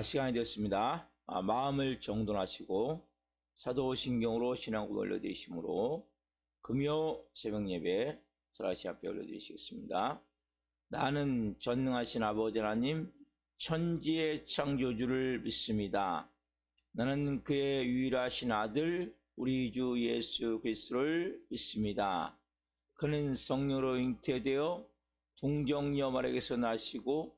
시간이 되었습니다. 마음을 정돈하시고 사도신경으로 신앙을 올려드리시므로 금요 새벽 예배 설아시 앞에 올려드리시겠습니다. 나는 전능하신 아버지 하나님 천지의 창조주를 믿습니다. 나는 그의 유일하신 아들 우리 주 예수 그리스도를 믿습니다. 그는 성령으로 잉태되어 동정녀 마리아에게서 나시고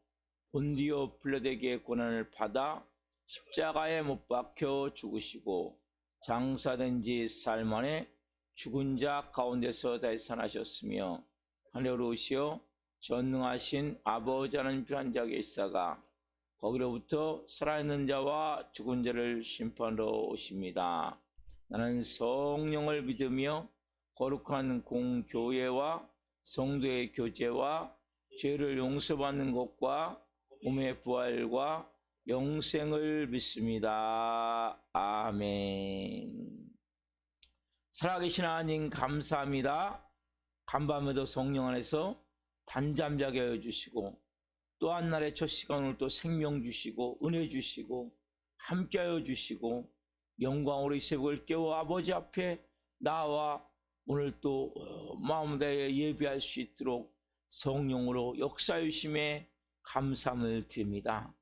본디오 빌라도에게 고난을 받아 십자가에 못 박혀 죽으시고 장사된 지 사흘 만에 죽은 자 가운데서 다시 살아나셨으며 하늘로 오시어 전능하신 아버지 하나님 편한 자에게 있사가 거기로부터 살아있는 자와 죽은 자를 심판하러 오십니다. 나는 성령을 믿으며 거룩한 공교회와 성도의 교제와 죄를 용서받는 것과 몸의 부활과 영생을 믿습니다. 아멘. 살아계신 하나님 감사합니다. 간밤에도 성령 안에서 단잠자게 해주시고 또 한 날의 첫 시간을 또 생명 주시고 은혜 주시고 함께하여 주시고 영광으로 이 새벽을 깨워 아버지 앞에 나와 오늘 또 마음 다해 예배할 수 있도록 성령으로 역사하심에 감사함을 드립니다.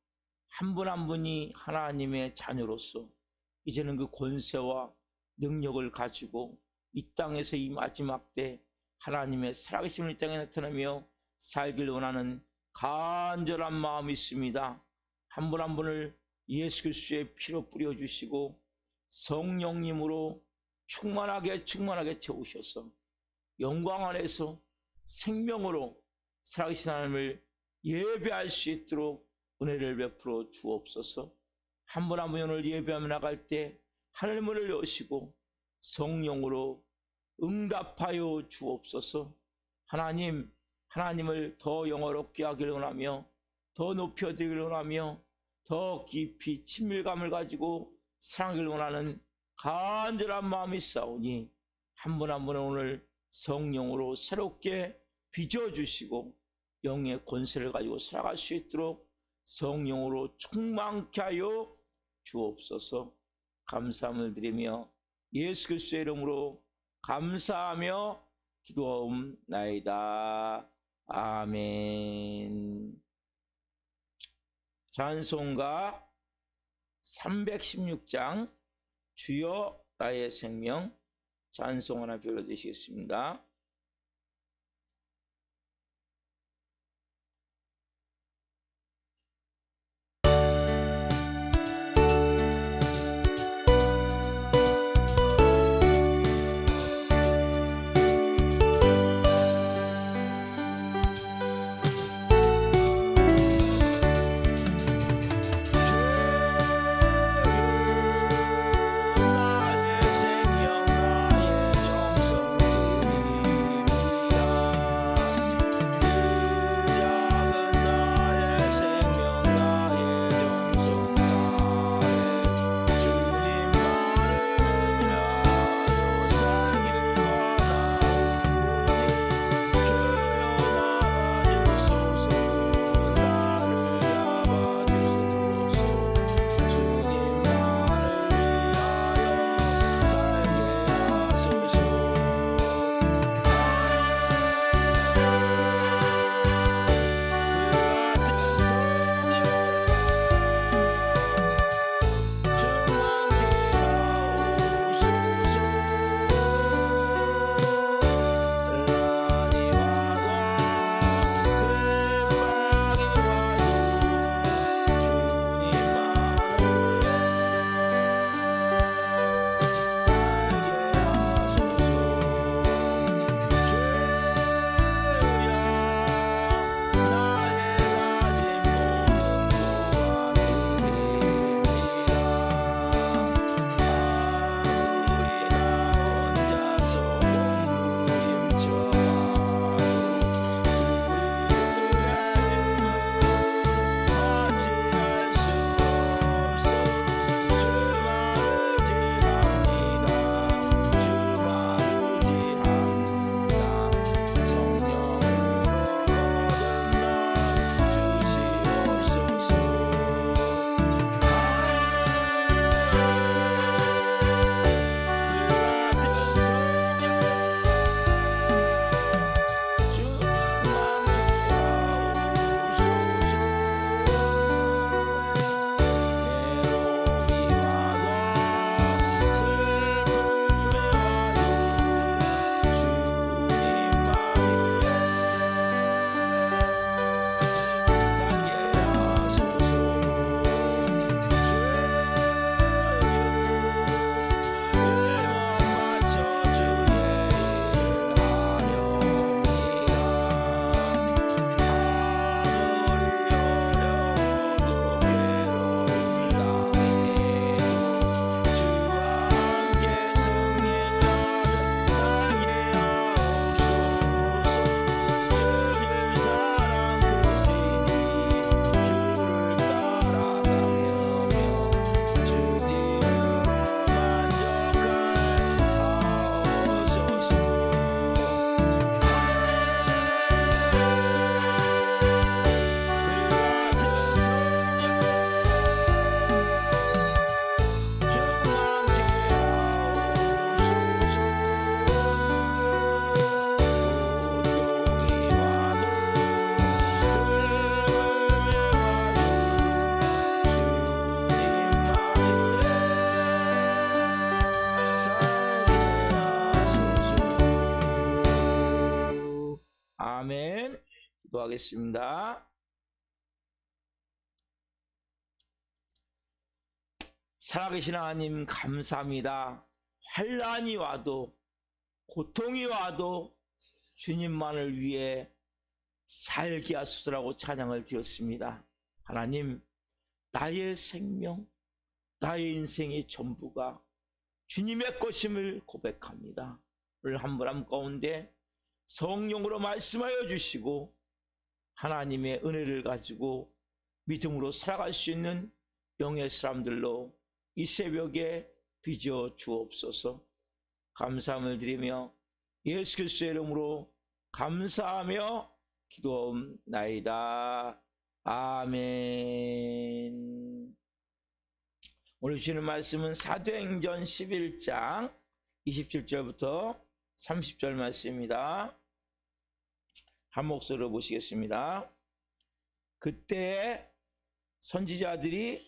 한 분 한 분이 하나님의 자녀로서 이제는 그 권세와 능력을 가지고 이 땅에서 이 마지막 때 하나님의 살아계심을 이 땅에 나타내며 살길 원하는 간절한 마음이 있습니다. 한 분 한 분을 예수 그리스도의 피로 뿌려주시고 성령님으로 충만하게 채우셔서 영광 안에서 생명으로 살아계신 하나님을 예배할 수 있도록 은혜를 베풀어 주옵소서. 한 분 한 분 오늘 예배하며 나갈 때 하늘 문을 여시고 성령으로 응답하여 주옵소서. 하나님을 더 영화롭게 하기를 원하며 더 높여드리기를 원하며 더 깊이 친밀감을 가지고 사랑하기를 원하는 간절한 마음이 있사오니 한 분 한 분은 오늘 성령으로 새롭게 빚어주시고 영의 권세를 가지고 살아갈 수 있도록 성령으로 충만케 하여 주옵소서. 감사함을 드리며 예수 그리스도의 이름으로 감사하며 기도하옵나이다. 아멘. 찬송가 316장 주여 나의 생명 찬송 하나 불러주시겠습니다. 나의 생명 나의 영성 기도하겠습니다. 살아계신 하나님 감사합니다. 환난이 와도 고통이 와도 주님만을 위해 살게 하소서라고 찬양을 드렸습니다. 하나님, 나의 생명, 나의 인생의 전부가 주님의 것임을 고백합니다. 오늘 한 분 한 분 가운데 성령으로 말씀하여 주시고 하나님의 은혜를 가지고 믿음으로 살아갈 수 있는 영의 사람들로 이 새벽에 빚어 주옵소서. 감사함을 드리며 예수 그리스도의 이름으로 감사하며 기도하옵나이다. 아멘. 오늘 주시는 말씀은 사도행전 11장 27절부터 30절 말씀입니다. 한 목소리로 보시겠습니다. 그때 선지자들이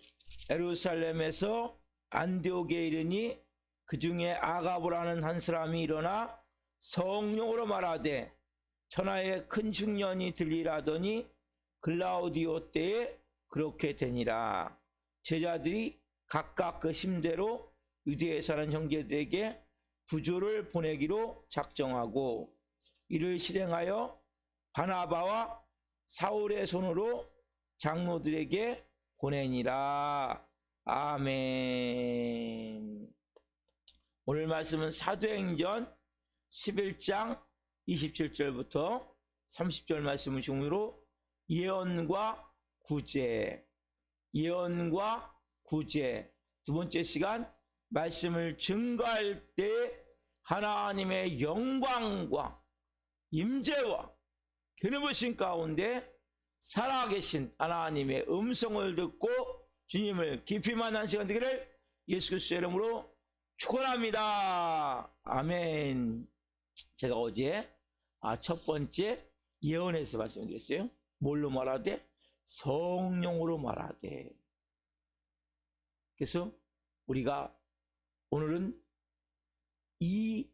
예루살렘에서 안디옥에 이르니 그 중에 아가보라는 한 사람이 일어나 성령으로 말하되 천하에 큰 흉년이 들리라더니 글라우디오 때에 그렇게 되니라. 제자들이 각각 그 힘대로 유대에 사는 형제들에게 부조를 보내기로 작정하고 이를 실행하여 바나바와 사울의 손으로 장로들에게 보내니라. 아멘. 오늘 말씀은 사도행전 11장 27절부터 30절 말씀을 중심으로 예언과 구제, 예언과 구제. 두 번째 시간 말씀을 증거할 때 하나님의 영광과 임재와 기름부으심 가운데 살아계신 하나님의 음성을 듣고 주님을 깊이 만난 시간 되기를 예수 그리스도의 이름으로 축원합니다. 아멘. 제가 어제 첫 번째 예언에서 말씀드렸어요. 뭘로 말하되? 성령으로 말하되. 그래서 우리가 오늘은 이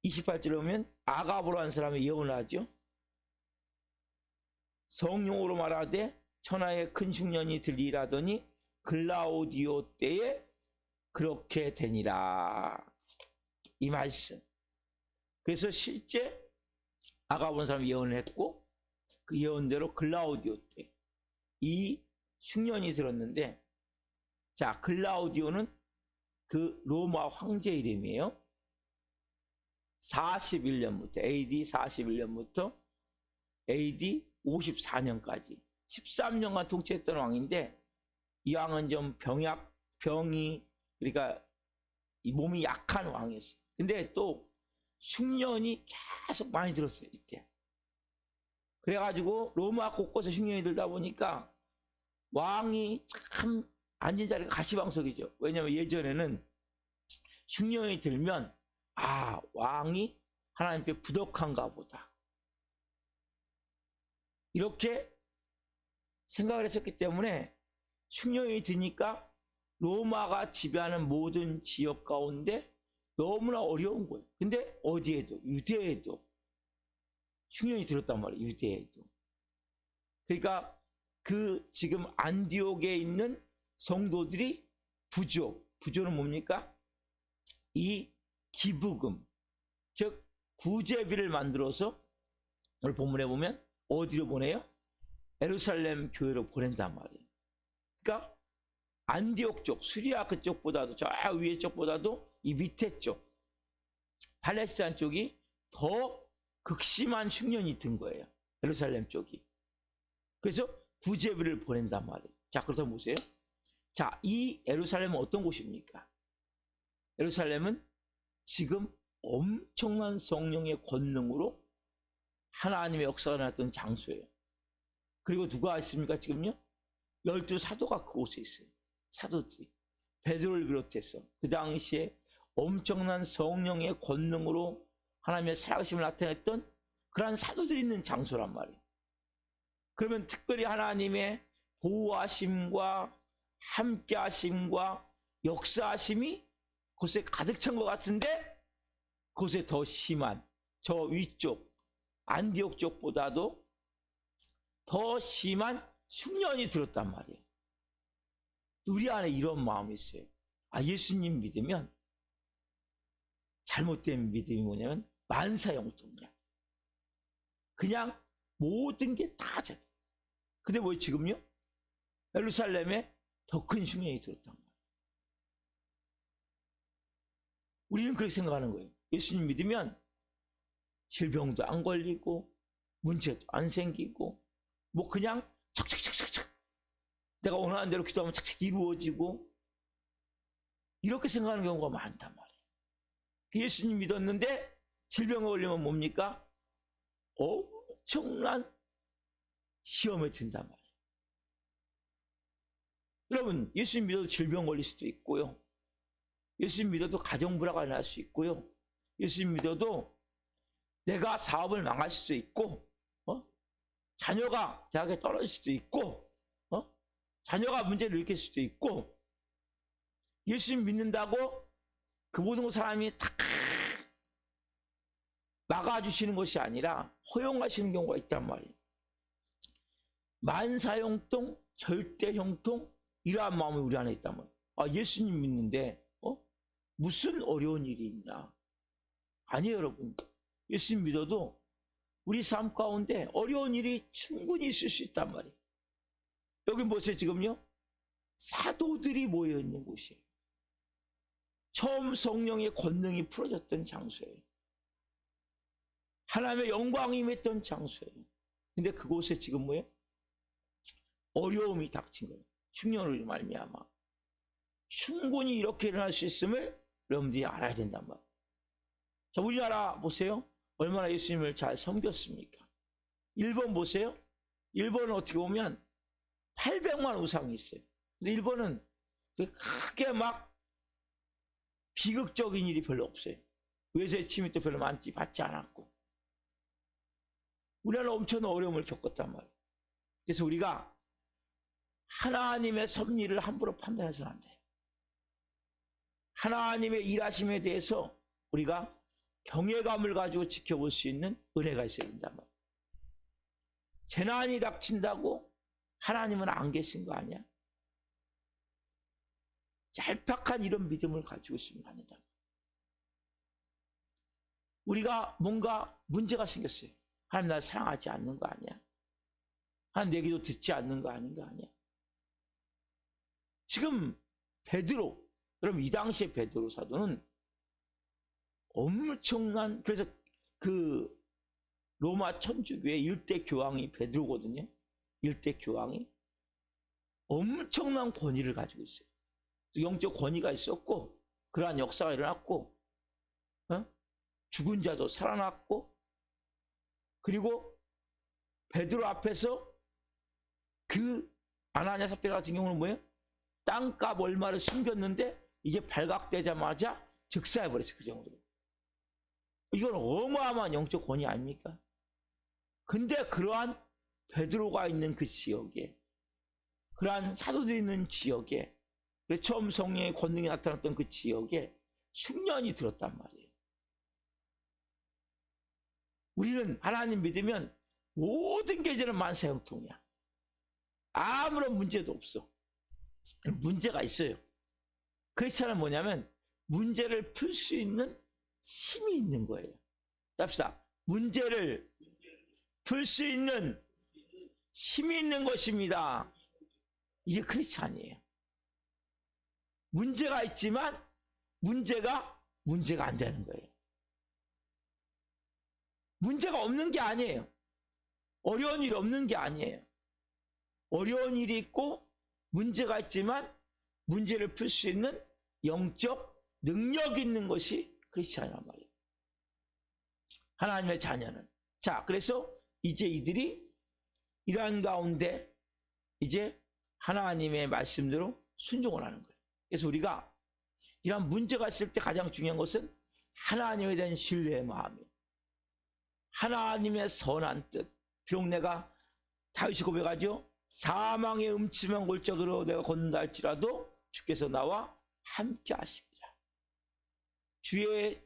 28절에 보면 아가보로 한 사람이 예언을 하죠. 성령으로 말하되 천하에 큰 흉년이 들리라더니 글라우디오 때에 그렇게 되니라. 이 말씀. 그래서 실제 아가본 사람이 예언을 했고 그 예언대로 글라우디오 때 이 흉년이 들었는데, 자, 글라우디오는 그 로마 황제 이름이에요. 41년부터 AD 41년부터 AD 54년까지 13년간 통치했던 왕인데, 이 왕은 좀 병이 그러니까 이 몸이 약한 왕이었어요. 근데 또 흉년이 계속 많이 들었어요, 이때. 그래가지고 로마 곳곳에 흉년이 들다 보니까 왕이 참 앉은 자리가 가시방석이죠. 왜냐하면 예전에는 흉년이 들면 왕이 하나님께 부덕한가 보다, 이렇게 생각을 했었기 때문에 흉년이 드니까 로마가 지배하는 모든 지역 가운데 너무나 어려운 거예요. 근데 어디에도, 유대에도 흉년이 들었단 말이에요. 유대에도. 그러니까 그 지금 안디옥에 있는 성도들이 부조는 뭡니까? 이 기부금, 즉 구제비를 만들어서 오늘 본문에 보면 어디로 보내요? 예루살렘 교회로 보낸단 말이에요. 그러니까 안디옥 쪽, 수리아 그쪽보다도, 저 위에 쪽보다도 이 밑에 쪽, 팔레스타인 쪽이 더 극심한 흉년이 든 거예요. 예루살렘 쪽이. 그래서 구제비를 보낸단 말이에요. 자, 그렇다면 보세요. 자, 이 예루살렘은 어떤 곳입니까? 예루살렘은 지금 엄청난 성령의 권능으로 하나님의 역사가 나왔던 장소예요. 그리고 누가 있습니까? 지금요? 12사도가 그곳에 있어요. 사도들이. 베드로를 비롯해서 그 당시에 엄청난 성령의 권능으로 하나님의 살아계심을 나타냈던 그러한 사도들이 있는 장소란 말이에요. 그러면 특별히 하나님의 보호하심과 함께하심과 역사하심이 그곳에 가득 찬 것 같은데, 그곳에 더 심한 저 위쪽 안디옥 쪽보다도 더 심한 흉년이 들었단 말이에요. 우리 안에 이런 마음이 있어요. 아, 예수님 믿으면 잘못된 믿음이 뭐냐면 만사형통이야. 그냥 모든 게 다 잘. 근데 뭐 지금요? 예루살렘에 더 큰 흉년이 들었단 말이에요. 우리는 그렇게 생각하는 거예요. 예수님 믿으면 질병도 안 걸리고 문제도 안 생기고 뭐 그냥 척척척척척 내가 원하는 대로 기도하면 착착 이루어지고 이렇게 생각하는 경우가 많단 말이에요. 예수님 믿었는데 질병에 걸리면 뭡니까? 엄청난 시험에 든단 말이에요. 여러분, 예수님 믿어도 질병 걸릴 수도 있고요. 예수님 믿어도 가정 불화가 날 수 있고요. 예수님 믿어도 내가 사업을 망할 수도 있고, 자녀가 대학에 떨어질 수도 있고, 자녀가 문제를 일으킬 수도 있고, 예수님 믿는다고 그 모든 사람이 다 막아주시는 것이 아니라 허용하시는 경우가 있단 말이에요. 만사형통, 절대형통, 이러한 마음이 우리 안에 있단 말이에요. 아, 예수님 믿는데 무슨 어려운 일이 있나? 아니에요, 여러분. 예수님 믿어도 우리 삶 가운데 어려운 일이 충분히 있을 수 있단 말이에요. 여기 보세요, 지금요. 사도들이 모여있는 곳이에요. 처음 성령의 권능이 풀어졌던 장소예요. 하나님의 영광이 임했던 장소예요. 근데 그곳에 지금 뭐예요? 어려움이 닥친 거예요. 흉년으로 말미암아. 충분히 이렇게 일어날 수 있음을 여러분들이 알아야 된단 말이에요. 자, 우리나라 보세요. 얼마나 예수님을 잘 섬겼습니까? 일본 보세요. 일본은 어떻게 보면 800만 우상이 있어요. 근데 일본은 크게 막 비극적인 일이 별로 없어요. 외세 침입도 별로 받지 않았고. 우리나라는 엄청난 어려움을 겪었단 말이에요. 그래서 우리가 하나님의 섭리를 함부로 판단해서는 안 돼요. 하나님의 일하심에 대해서 우리가 경외감을 가지고 지켜볼 수 있는 은혜가 있어야 된단 말이에요. 재난이 닥친다고 하나님은 안 계신 거 아니야? 얄팍한 이런 믿음을 가지고 있으면 안 된다. 우리가 뭔가 문제가 생겼어요. 하나님 날 사랑하지 않는 거 아니야? 하나님 내 기도 듣지 않는 거 아닌 거 아니야? 지금 베드로, 여러분 이 당시에 베드로 사도는 엄청난, 그래서 그 로마 천주교의 일대 교황이 베드로거든요. 일대 교황이 엄청난 권위를 가지고 있어요. 영적 권위가 있었고 그러한 역사가 일어났고 죽은 자도 살아났고, 그리고 베드로 앞에서 그 아나니아 삽비라 같은 경우는 뭐예요? 땅값 얼마를 숨겼는데 이게 발각되자마자 즉사해버렸어요. 그 정도로. 이건 어마어마한 영적 권위 아닙니까? 근데 그러한 베드로가 있는 그 지역에, 그러한 사도들이 있는 지역에, 처음 성령의 권능이 나타났던 그 지역에 흉년이 들었단 말이에요. 우리는 하나님 믿으면 모든 게 이제는 만사형통이야. 아무런 문제도 없어. 문제가 있어요. 크리스찬은 뭐냐면 문제를 풀 수 있는 힘이 있는 거예요. 합시다. 문제를 풀 수 있는 힘이 있는 것입니다. 이게 크리스찬이에요. 문제가 있지만 문제가 안 되는 거예요. 문제가 없는 게 아니에요. 어려운 일이 없는 게 아니에요. 어려운 일이 있고 문제가 있지만 문제를 풀 수 있는 영적 능력이 있는 것이 크리스찬이란 말이에요. 하나님의 자녀는. 자, 그래서 이제 이들이 이러한 가운데 이제 하나님의 말씀대로 순종을 하는 거예요. 그래서 우리가 이러한 문제가 있을 때 가장 중요한 것은 하나님에 대한 신뢰의 마음이에요. 하나님의 선한 뜻. 비록 내가 다윗이 고백하죠. 사망의 음침한 골짜기로 내가 걷는다 할지라도 주께서 나와 함께 하십니다. 주의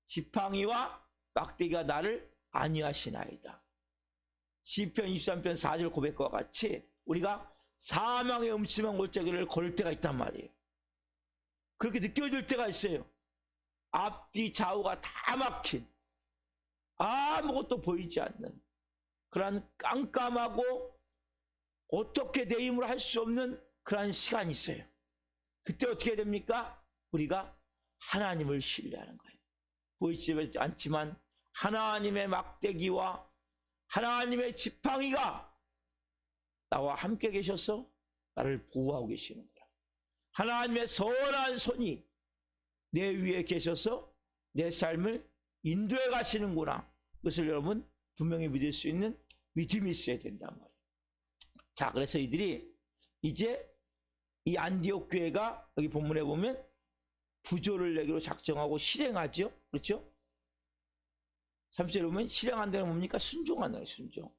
지팡이와 막대기가 나를 안위하시나이다. 시편 23편 4절 고백과 같이 우리가 사망의 음침한 골짜기를 걸을 때가 있단 말이에요. 그렇게 느껴질 때가 있어요. 앞뒤 좌우가 다 막힌, 아무것도 보이지 않는 그러한 깜깜하고 어떻게 내 힘으로 할 수 없는 그러한 시간이 있어요. 그때 어떻게 됩니까? 우리가 하나님을 신뢰하는 거예요. 보이지 않지만 하나님의 막대기와 하나님의 지팡이가 나와 함께 계셔서 나를 보호하고 계시는 거야. 하나님의 선한 손이 내 위에 계셔서 내 삶을 인도해 가시는구나. 그것을 여러분 분명히 믿을 수 있는 믿음이 있어야 된단 말이에요. 자, 그래서 이들이 이제 이 안디옥 교회가 여기 본문에 보면 부조를 내기로 작정하고 실행하죠. 그렇죠? 3절에 보면 실행한다는 뭡니까? 순종한다는 거예요. 순종.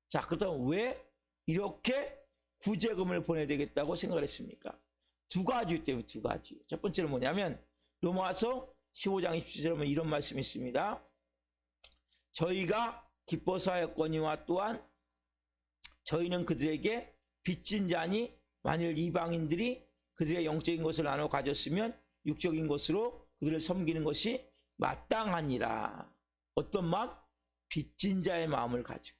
자, 그렇다면 왜 이렇게 구제금을 보내야 되겠다고 생각을 했습니까? 두 가지 때문에, 두 가지. 첫 번째는 뭐냐면 로마서 15장 27절에 보면 이런 말씀이 있습니다. 저희가 기뻐서 하였거니와 또한 저희는 그들에게 빚진 자니 만일 이방인들이 그들의 영적인 것을 나눠 가졌으면 육적인 것으로 그들을 섬기는 것이 마땅하니라. 어떤 마음? 빚진 자의 마음을 가지고,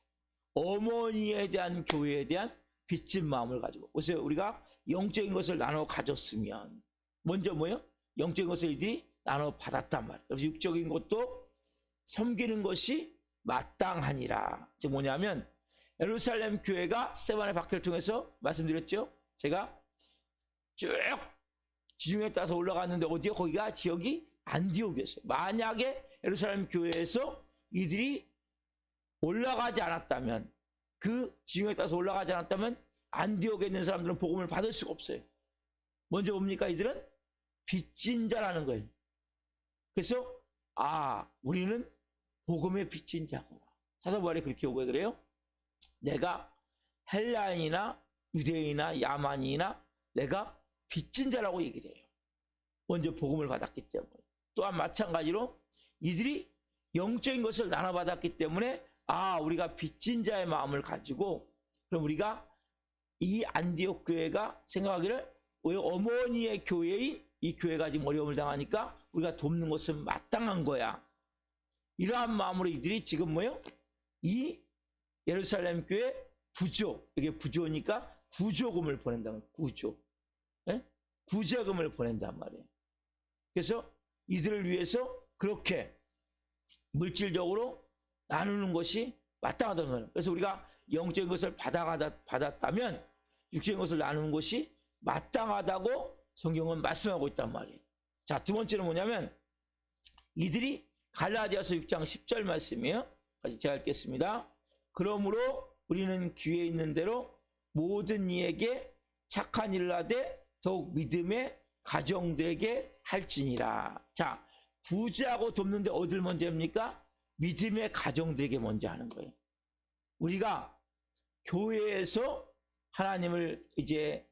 어머니에 대한 교회에 대한 빚진 마음을 가지고. 그래서 우리가 영적인 것을 나눠 가졌으면 먼저 뭐예요? 영적인 것을 이들이 나눠 받았단 말이에요. 그래서 육적인 것도 섬기는 것이 마땅하니라. 즉 뭐냐면 예루살렘 교회가 스데반의 박해를 통해서 말씀드렸죠. 제가 쭉 지중해 따라서 올라갔는데 어디요? 거기가 지역이 안디옥이었어요. 만약에 예루살렘 교회에서 이들이 올라가지 않았다면, 그 지중해 따라서 올라가지 않았다면 안디옥에 있는 사람들은 복음을 받을 수가 없어요. 먼저 뭡니까? 이들은 빚진 자라는 거예요. 그래서 우리는 복음의 빚진 자구나. 사도 바울이 그렇게 고백을 해요. 내가 헬라인이나 유대인이나 야만인이나 내가 빚진 자라고 얘기를 해요. 먼저 복음을 받았기 때문에. 또한 마찬가지로 이들이 영적인 것을 나눠받았기 때문에 우리가 빚진 자의 마음을 가지고, 그럼 우리가 이 안디옥 교회가 생각하기를 어머니의 교회인 이 교회가 지금 어려움을 당하니까 우리가 돕는 것은 마땅한 거야. 이러한 마음으로 이들이 지금 뭐예요? 이 예루살렘 교회 부조, 이게 부조니까 구조금을 보낸다는 거예요. 구조. 네? 구제금을 보낸단 말이에요. 그래서 이들을 위해서 그렇게 물질적으로 나누는 것이 마땅하다는 거예요. 그래서 우리가 영적인 것을 받았다면 육적인 것을 나누는 것이 마땅하다고 성경은 말씀하고 있단 말이에요. 자, 두 번째는 뭐냐면 이들이 갈라디아서 6장 10절 말씀이에요. 같이 제가 읽겠습니다. 그러므로 우리는 귀에 있는 대로 모든 이에게 착한 일을 하되 더욱 믿음의 가정들에게 할지니라. 자, 부자하고 돕는데 어딜 먼저 합니까? 믿음의 가정들에게 먼저 하는 거예요. 우리가 교회에서 하나님을 이제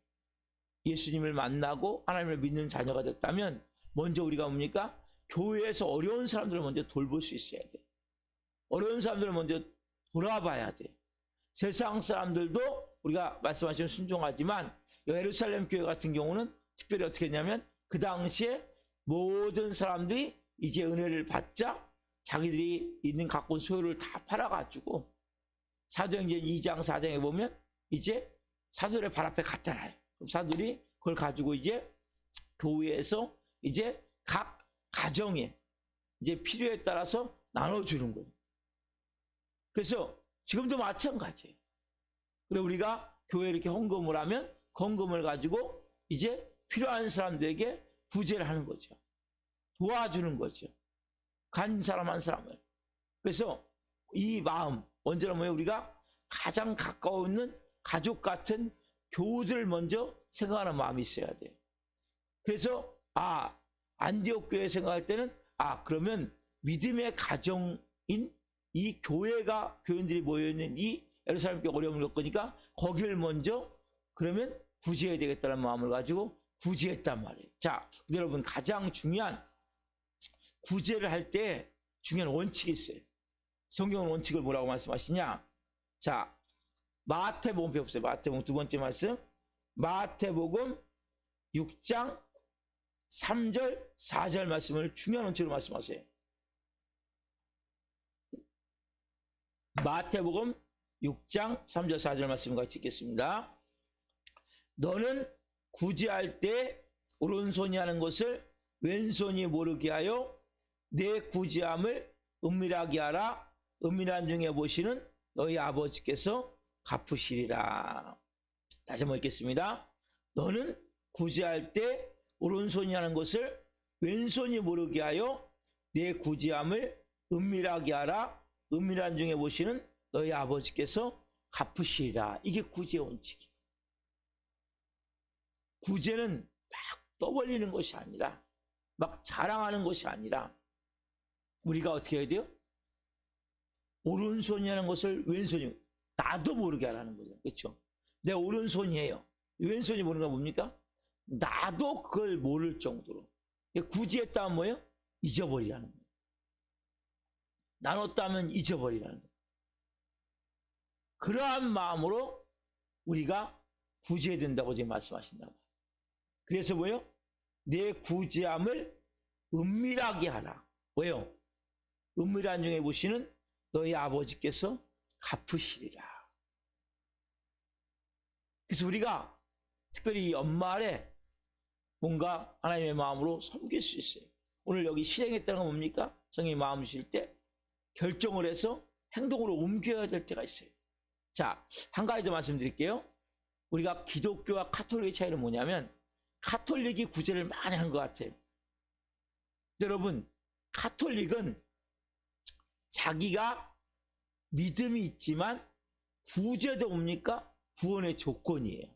예수님을 만나고 하나님을 믿는 자녀가 됐다면 먼저 우리가 뭡니까? 교회에서 어려운 사람들을 먼저 돌볼 수 있어야 돼. 어려운 사람들을 먼저 돌아봐야 돼. 세상 사람들도 우리가 말씀하신 순종하지만 예루살렘 교회 같은 경우는 특별히 어떻게 했냐면 그 당시에 모든 사람들이 이제 은혜를 받자 자기들이 있는 갖고 온 소유를 다 팔아가지고 사도행전 2장 4장에 보면 이제 사도들의 발 앞에 갖다 놔요. 그럼 사도들이 그걸 가지고 이제 교회에서 이제 각 가정에 이제 필요에 따라서 나눠주는 거예요. 그래서 지금도 마찬가지예요. 그래 우리가 교회에 이렇게 헌금을 하면 헌금을 가지고 이제 필요한 사람들에게 구제를 하는 거죠. 도와주는 거죠. 간 사람 한 사람을. 그래서 이 마음, 언제나 뭐예요? 우리가 가장 가까워 있는 가족 같은 교우들을 먼저 생각하는 마음이 있어야 돼요. 그래서 안디옥 교회 생각할 때는 그러면 믿음의 가정인 이 교회가 교인들이 모여있는 이 예루살렘 교회 어려움을 겪으니까 거기를 먼저 그러면 구제해야 되겠다는 마음을 가지고 구제했단 말이에요. 자, 여러분 가장 중요한 구제를 할 때 중요한 원칙이 있어요. 성경은 원칙을 뭐라고 말씀하시냐? 자, 마태복음 배웁시다. 마태복음 두 번째 말씀. 마태복음 6장 3절, 4절 말씀을 중요한 원칙으로 말씀하세요. 마태복음 6장 3절, 4절 말씀 같이 읽겠습니다. 너는 구제할 때 오른손이 하는 것을 왼손이 모르게 하여 내 구제함을 은밀하게 하라. 은밀한 중에 보시는 너희 아버지께서 갚으시리라. 다시 한번 읽겠습니다. 너는 구제할 때 오른손이 하는 것을 왼손이 모르게 하여 내 구제함을 은밀하게 하라. 은밀한 중에 보시는 너희 아버지께서 갚으시리라. 이게 구제 원칙이에요. 구제는 막 떠벌리는 것이 아니라, 막 자랑하는 것이 아니라, 우리가 어떻게 해야 돼요? 오른손이 하는 것을 왼손이, 나도 모르게 하라는 거죠. 그렇죠? 내 오른손이에요. 왼손이 모르는 건 뭡니까? 나도 그걸 모를 정도로. 구제했다면 뭐예요? 잊어버리라는 거예요. 나눴다면 잊어버리라는 거예요. 그러한 마음으로 우리가 구제해야 된다고 지금 말씀하신다고. 그래서 뭐예요? 내 구제함을 은밀하게 하라. 왜요? 은밀한 중에 보시는 너희 아버지께서 갚으시리라. 그래서 우리가 특별히 연말에 뭔가 하나님의 마음으로 섬길 수 있어요. 오늘 여기 실행했다는 건 뭡니까? 성령이 마음 주실 때 결정을 해서 행동으로 옮겨야 될 때가 있어요. 자, 한 가지 더 말씀드릴게요. 우리가 기독교와 카톨릭의 차이는 뭐냐면, 카톨릭이 구제를 많이 한 것 같아요. 여러분, 카톨릭은 자기가 믿음이 있지만 구제도 뭡니까? 구원의 조건이에요.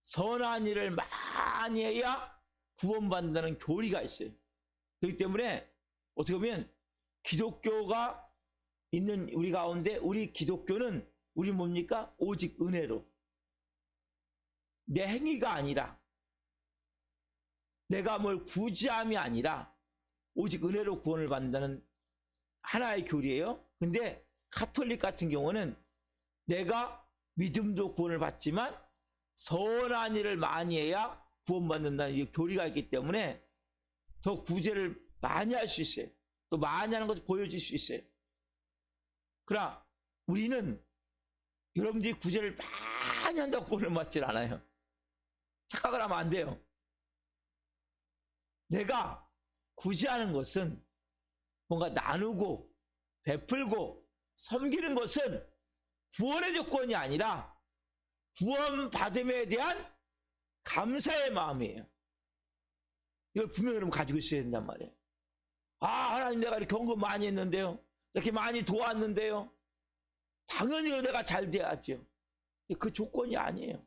선한 일을 많이 해야 구원받는다는 교리가 있어요. 그렇기 때문에 어떻게 보면 기독교가 있는 우리 가운데, 우리 기독교는 우리 뭡니까? 오직 은혜로. 내 행위가 아니라, 내가 뭘 구제함이 아니라 오직 은혜로 구원을 받는다는 하나의 교리예요. 근데 카톨릭 같은 경우는 내가 믿음도 구원을 받지만 선한 일을 많이 해야 구원받는다는 이 교리가 있기 때문에 더 구제를 많이 할 수 있어요. 또 많이 하는 것을 보여줄 수 있어요. 그러나 우리는 여러분들이 구제를 많이 한다고 구원을 받질 않아요. 착각을 하면 안 돼요. 내가 구제하는 것은 뭔가 나누고 베풀고 섬기는 것은 구원의 조건이 아니라 구원받음에 대한 감사의 마음이에요. 이걸 분명히 여러분 가지고 있어야 된단 말이에요. 아, 하나님, 내가 이렇게 헌금 많이 했는데요, 이렇게 많이 도왔는데요, 당연히 내가 잘 돼야죠. 그 조건이 아니에요.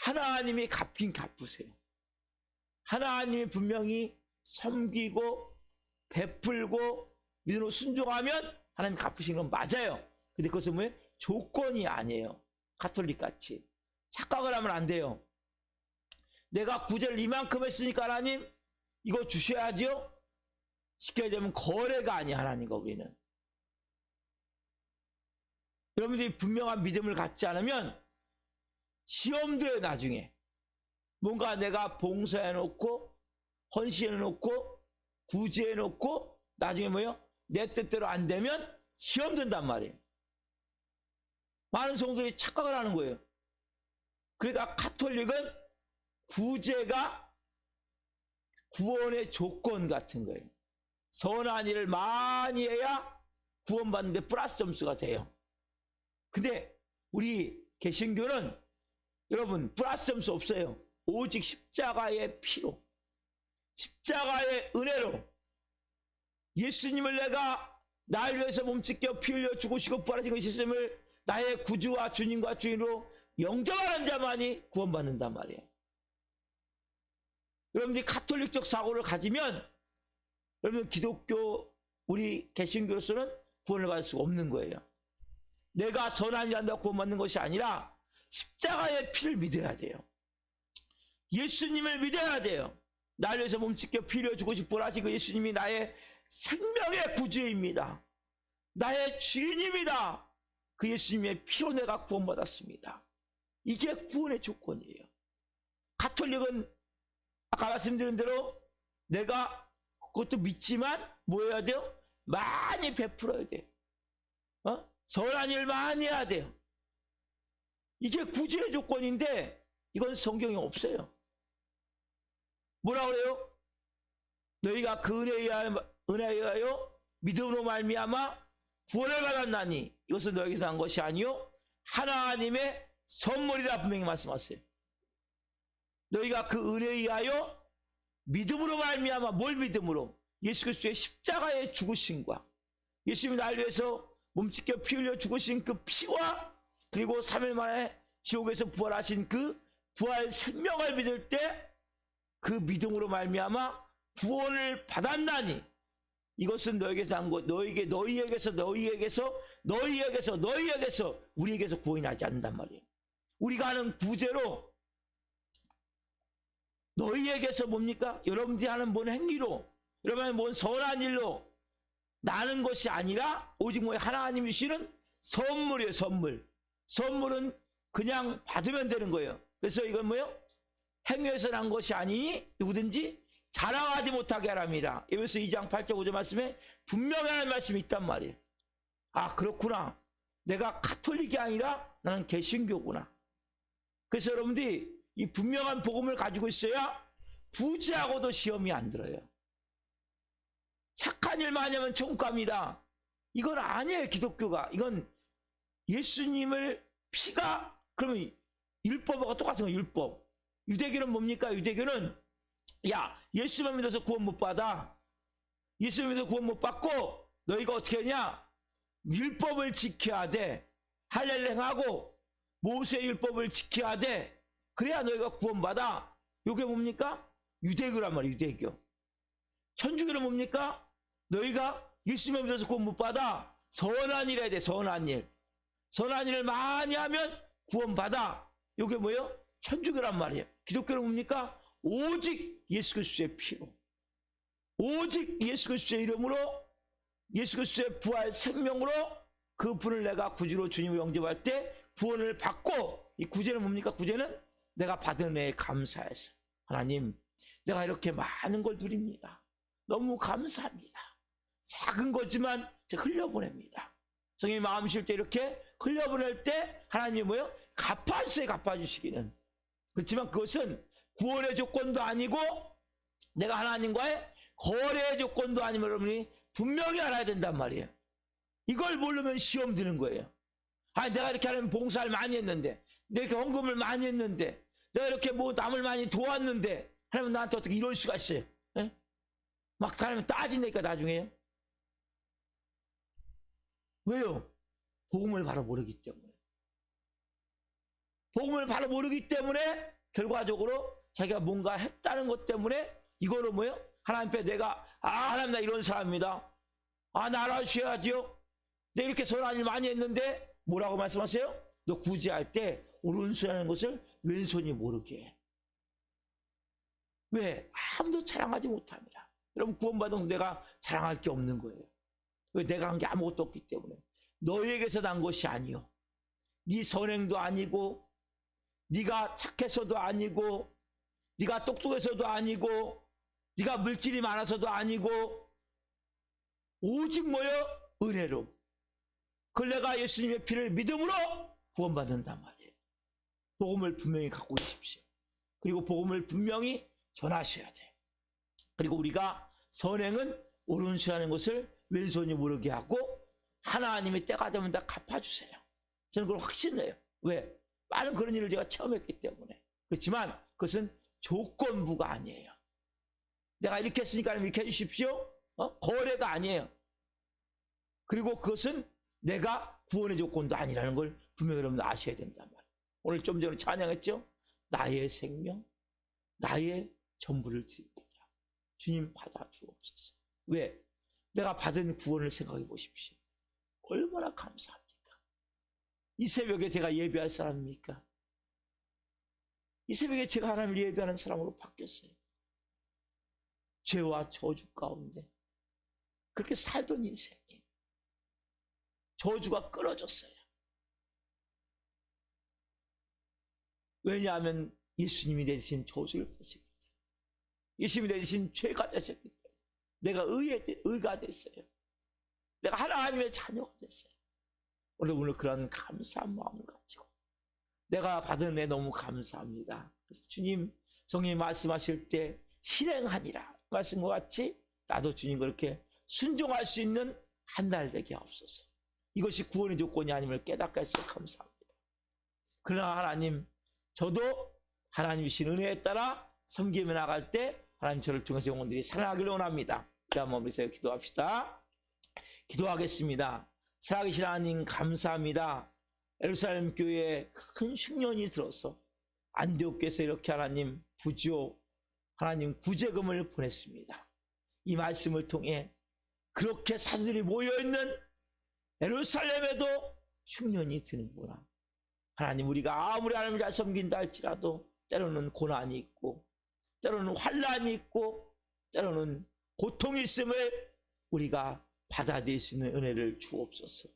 하나님이 갚긴 갚으세요. 하나님이 분명히 섬기고 베풀고 믿음으로 순종하면 하나님 갚으시는 건 맞아요. 근데 그것은 뭐예요? 조건이 아니에요. 가톨릭 같이 착각을 하면 안 돼요. 내가 구제를 이만큼 했으니까 하나님 이거 주셔야죠. 시켜야 되면 거래가 아니야. 하나님과 우리는. 여러분들이 분명한 믿음을 갖지 않으면 시험 들어요. 나중에 뭔가 내가 봉사해놓고 헌신해놓고 구제해놓고 나중에 뭐예요? 내 뜻대로 안 되면 시험 든단 말이에요. 많은 성도들이 착각을 하는 거예요. 그러니까 가톨릭은 구제가 구원의 조건 같은 거예요. 선한 일을 많이 해야 구원받는데 플러스 점수가 돼요. 근데 우리 개신교는 여러분 플러스 점수 없어요. 오직 십자가의 피로, 십자가의 은혜로 예수님을 내가 날 위해서 몸찢겨 피 흘려 죽으시고 부활하신 예수님을 나의 구주와 주님과 주인으로 영접하는 자만이 구원받는단 말이에요. 여러분들이 가톨릭적 사고를 가지면 여러분 기독교 우리 개신교로서는 구원을 받을 수가 없는 거예요. 내가 선한 일 한다고 구원받는 것이 아니라 십자가의 피를 믿어야 돼요. 예수님을 믿어야 돼요. 나를 위해서 몸찢겨 피 흘려 죽으시고 부활하신 그 예수님이 나의 생명의 구주입니다. 나의 주인입니다. 그 예수님의 피로 내가 구원받았습니다. 이게 구원의 조건이에요. 가톨릭은 아까 말씀드린 대로 내가 그것도 믿지만 뭐 해야 돼요? 많이 베풀어야 돼요. 선한 일 많이 해야 돼요. 이게 구제의 조건인데 이건 성경에 없어요. 뭐라 그래요? 너희가 그 은혜에 의하여 믿음으로 말미암아 구원을 받았나니 이것은 너희에게서 난 것이 아니요 하나님의 선물이라 분명히 말씀하세요. 너희가 그 은혜에 의하여 믿음으로 말미암아 뭘 믿음으로? 예수 그리스도의 십자가의 죽으심과 예수님이 날 위해서 몸찢겨 피 흘려 죽으신 그 피와 그리고 3일 만에 지옥에서 부활하신 그 부활 생명을 믿을 때 그 믿음으로 말미암아 구원을 받았나니 이것은 너에게서 난 것, 너희에게서 우리에게서 구원이 나지 않는단 말이에요. 우리가 하는 구제로 너희에게서 뭡니까? 여러분들이 하는 뭔 행위로, 여러분이 뭔 선한 일로 나는 것이 아니라 오직 뭐 하나님이 주시는 선물이에요. 선물은 그냥 받으면 되는 거예요. 그래서 이건 뭐예요? 행위에서 난 것이 아니니 누구든지 자랑하지 못하게 하랍니다. 에베소 2장 8절 5절 말씀에 분명히 하는 말씀이 있단 말이에요. 아 그렇구나. 내가 가톨릭이 아니라 나는 개신교구나. 그래서 여러분들이 이 분명한 복음을 가지고 있어야 구제하고도 시험이 안 들어요. 착한 일 많이 하면 천국 갑니다. 이건 아니에요. 기독교가. 이건 예수님을 피가 그러면 율법하고 똑같은 거예요. 율법. 유대교는 뭡니까? 유대교는 야 예수만 믿어서 구원 못 받아. 예수만 믿어서 구원 못 받고 너희가 어떻게 하냐? 율법을 지켜야 돼. 할례를 행하고 모세의 율법을 지켜야 돼. 그래야 너희가 구원받아. 이게 뭡니까? 유대교란 말이에요. 유대교. 천주교는 뭡니까? 너희가 예수만 믿어서 구원 못 받아. 선한 일 해야 돼. 선한 일. 선한 일을 많이 하면 구원받아. 이게 뭐예요? 천주교란 말이에요. 기독교는 뭡니까? 오직 예수 그리스도의 피로, 오직 예수 그리스도의 이름으로, 예수 그리스도의 부활 생명으로 그 분을 내가 구주로 주님으로 영접할 때 구원을 받고, 이 구제는 뭡니까? 구제는 내가 받은 은혜에 감사해서 하나님 내가 이렇게 많은 걸 드립니다. 너무 감사합니다. 작은 거지만 제가 흘려보냅니다. 성령이 마음 쉴 때 이렇게 흘려보낼 때 하나님이 뭐예요? 갚아주세요. 갚아주시기는. 그렇지만 그것은 구원의 조건도 아니고 내가 하나님과의 거래의 조건도 아니면 여러분이 분명히 알아야 된단 말이에요. 이걸 모르면 시험 드는 거예요. 아니 내가 이렇게 하면 봉사를 많이 했는데, 내가 이렇게 헌금을 많이 했는데, 내가 이렇게 뭐 남을 많이 도왔는데 하나님 나한테 어떻게 이럴 수가 있어요? 에? 막 하나님 따진다니까 나중에요. 왜요? 복음을 바로 모르기 때문에. 복음을 바로 모르기 때문에 결과적으로 자기가 뭔가 했다는 것 때문에 이거로 뭐예요? 하나님 앞에 내가 하나님 나 이런 사람입니다. 나 알아주셔야죠. 내가 이렇게 선한 일 많이 했는데 뭐라고 말씀하세요? 너 구제할 때 오른손이라는 것을 왼손이 모르게 해. 왜? 아무도 자랑하지 못합니다. 여러분 구원받은 내가 자랑할 게 없는 거예요. 왜? 내가 한 게 아무것도 없기 때문에. 너희에게서 난 것이 아니요, 네 선행도 아니고 네가 착해서도 아니고 네가 똑똑해서도 아니고 네가 물질이 많아서도 아니고 오직 뭐요? 은혜로. 그걸 내가 예수님의 피를 믿음으로 구원받는단 말이에요. 복음을 분명히 갖고 계십시오. 그리고 복음을 분명히 전하셔야 돼. 그리고 우리가 선행은 오른손하는 것을 왼손이 모르게 하고 하나님이 때가 되면 다 갚아주세요. 저는 그걸 확신해요. 왜? 많은 그런 일을 제가 체험했기 때문에. 그렇지만 그것은 조건부가 아니에요. 내가 이렇게 했으니까 이렇게 해주십시오. 거래가 아니에요. 그리고 그것은 내가 구원의 조건도 아니라는 걸 분명히 여러분 아셔야 된단 말이에요. 오늘 좀 전에 찬양했죠? 나의 생명, 나의 전부를 드리고자 주님 받아 주옵소서. 왜? 내가 받은 구원을 생각해 보십시오. 얼마나 감사합니까? 이 새벽에 제가 예배할 사람입니까? 이 새벽에 제가 하나님을 예배하는 사람으로 바뀌었어요. 죄와 저주 가운데 그렇게 살던 인생이 저주가 끊어졌어요. 왜냐하면 예수님이 내리신 저주를 받으셨기 때문에, 예수님이 내리신 죄가 되셨기 때문에 내가 의가 됐어요. 내가 하나님의 자녀가 됐어요. 오늘 그런 감사한 마음을 가지고 내가 받은 은혜 너무 감사합니다. 그래서 주님, 성령이 말씀하실 때 실행하니라 말씀과 같이 나도 주님 그렇게 순종할 수 있는 한 달 되게 하옵소서. 이것이 구원의 조건이 아님을 깨닫게 해주셔서 감사합니다. 그러나 하나님, 저도 하나님 주신 은혜에 따라 섬기며 나갈 때 하나님 저를 통해서 영혼들이 살아나기를 원합니다. 다음 마무리해서 기도합시다. 기도하겠습니다. 살아계신 하나님 감사합니다. 예루살렘 교회에 큰 흉년이 들어서 안디옥께서 이렇게 하나님 부조, 하나님 구제금을 보냈습니다. 이 말씀을 통해 그렇게 사람들이 모여있는 예루살렘에도 흉년이 드는구나. 하나님, 우리가 아무리 하나님을 잘 섬긴다 할지라도 때로는 고난이 있고 때로는 환난이 있고 때로는 고통이 있음을 우리가 받아들일 수 있는 은혜를 주옵소서.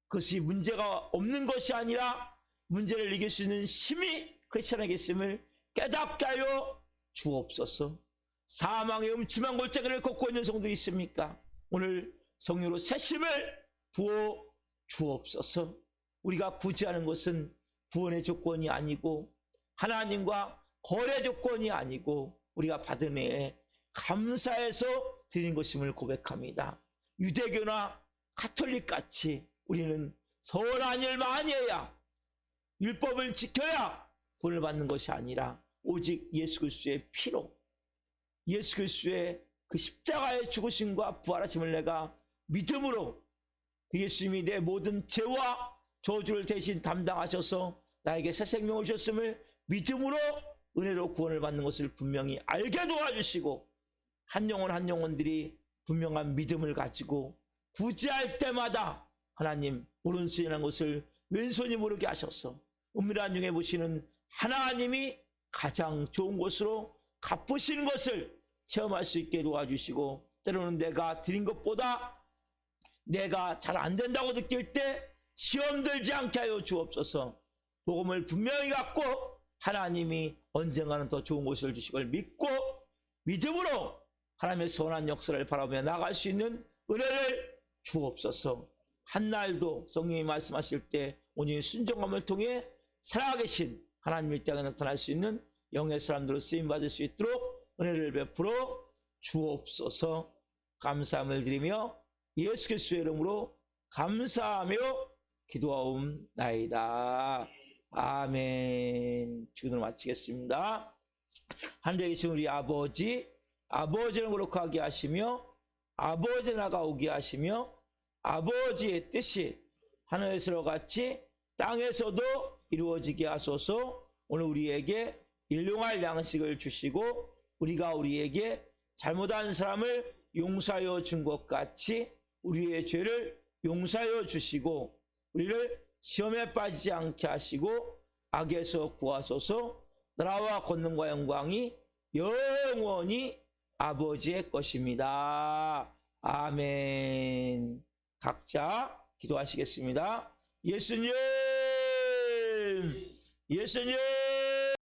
그것이 문제가 없는 것이 아니라 문제를 이길 수 있는 힘이 크리스천에게 있음을 깨닫게 하여 주옵소서. 사망의 음침한 골짜기를 걷고 있는 성도들이 있습니까? 오늘 성령으로 새 힘을 부어 주옵소서. 우리가 구제하는 것은 구원의 조건이 아니고 하나님과 거래 조건이 아니고 우리가 받은 은혜에 감사해서 드린 것임을 고백합니다. 유대교나 가톨릭 같이 우리는 선한 일 많이 해야, 율법을 지켜야 구원을 받는 것이 아니라 오직 예수 그리스도의 피로, 예수 그리스도의 그 십자가의 죽으심과 부활하심을 내가 믿음으로, 그 예수님이 내 모든 죄와 저주를 대신 담당하셔서 나에게 새 생명을 주셨음을 믿음으로 은혜로 구원을 받는 것을 분명히 알게 도와주시고, 한 영혼 한 영혼들이 분명한 믿음을 가지고 구제할 때마다 하나님 오른손이라는 것을 왼손이 모르게 하셔서 은밀한 중에 보시는 하나님이 가장 좋은 것으로 갚으시는 것을 체험할 수 있게 도와주시고, 때로는 내가 드린 것보다 내가 잘 안 된다고 느낄 때 시험 들지 않게 하여 주옵소서. 복음을 분명히 갖고 하나님이 언젠가는 더 좋은 것을 주실 걸 믿고 믿음으로 하나님의 선한 역사를 바라보며 나갈 수 있는 은혜를 주옵소서. 한날도 성령이 말씀하실 때 온전히 순종함을 통해 살아계신 하나님의 땅에 나타날 수 있는 영의 사람들로 쓰임받을 수 있도록 은혜를 베풀어 주옵소서. 감사함을 드리며 예수 그리스도의 이름으로 감사하며 기도하옵나이다. 아멘. 기도를 마치겠습니다. 하늘에 계신 우리 아버지, 아버지를 거룩하게 하시며 아버지 나라가 오게 하시며 아버지의 뜻이 하늘에서 같이 땅에서도 이루어지게 하소서. 오늘 우리에게 일용할 양식을 주시고 우리가 우리에게 잘못한 사람을 용서하여 준 것 같이 우리의 죄를 용서하여 주시고 우리를 시험에 빠지지 않게 하시고 악에서 구하소서. 나라와 권능과 영광이 영원히 아버지의 것입니다. 아멘. 각자 기도하시겠습니다. 예수님, 예수님.